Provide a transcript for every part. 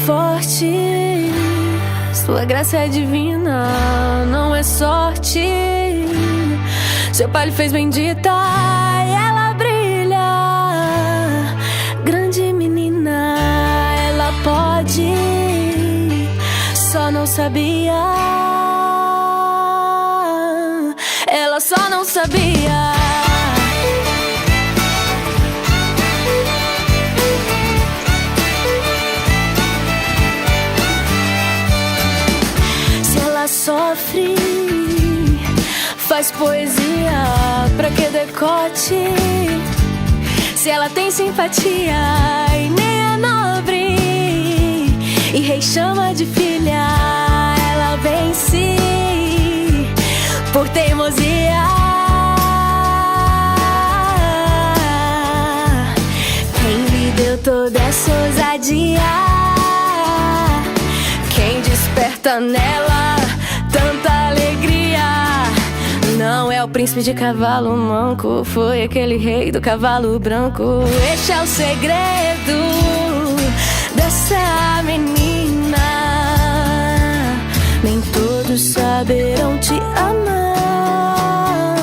forte. Sua graça é divina, não é sorte. Seu pai lhe fez bendita e ela brilha. Grande menina, ela pode, só não sabia. Ela só não sabia. Sofre, faz poesia, pra que decote? Se ela tem simpatia e nem é nobre, e rei chama de filha, ela vence por teimosia. Quem lhe deu toda essa ousadia? Quem desperta nela tanta alegria? Não é o príncipe de cavalo manco, foi aquele rei do cavalo branco. Este é o segredo dessa menina. Nem todos saberão te amar,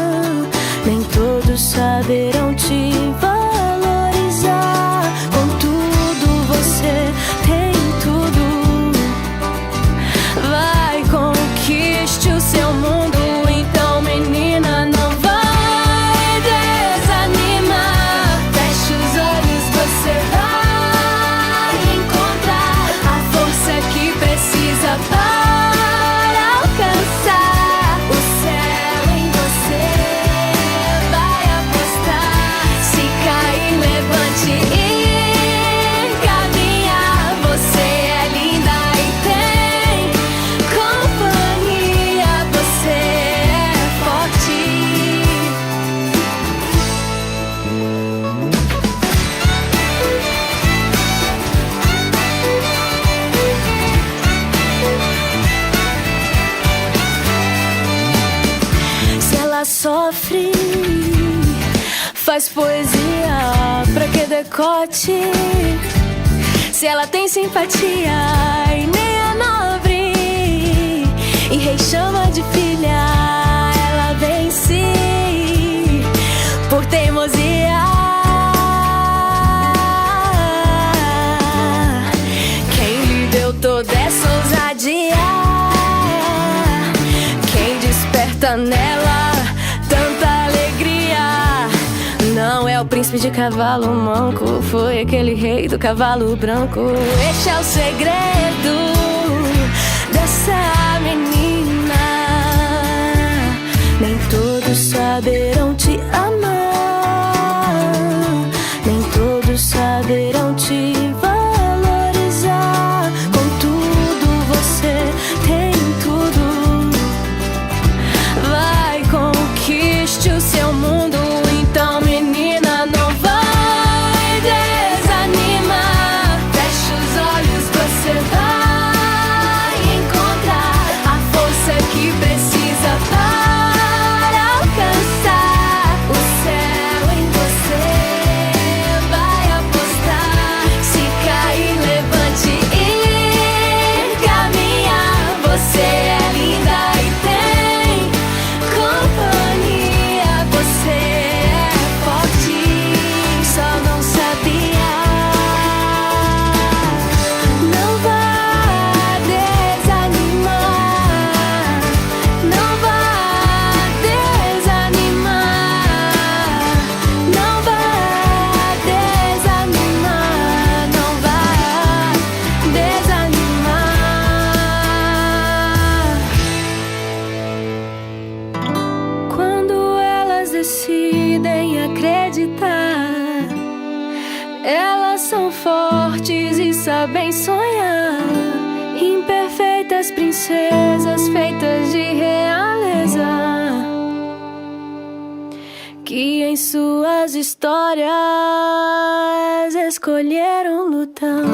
nem todos saberão te valorizar. Contudo, você tem tudo. Vai, conquiste o seu mundo. Então, menina, não vai desanimar. Feche os olhos, você vai encontrar a força que precisa para alcançar o céu. Em você vai apostar. Se cair, levante e caminha. Você é linda e tem companhia. Você é forte. Se ela sofre, faz poesia, pra que decote? Se ela tem simpatia e nem é nobre, e rei chama de filha, ela vence por teimosia. Quem lhe deu toda essa ousadia? Quem desperta nela tanta alegria? Não é o príncipe de cavalo manco, foi aquele rei do cavalo branco. Este é o segredo dessa menina. Nem todos saberão te amar, nem todos saberão te valorizar. Contudo, você tem tudo. Vai, conquiste o seu mundo. Então, menina, não vai desanimar. Feche os olhos, você vai encontrar a força que precisa para alcançar o céu. Em você vai apostar. Se cair, levante e caminha. Você é linda e tem companhia. Você é forte, só não sabia. Não vai desanimar, não vai desanimar, não vai desanimar, não vai desanimar. Quando elas decidem acreditar, elas são fortes e sabem sonhar. Imperfeitas princesas feitas de realeza, que em suas histórias escolheram lutar.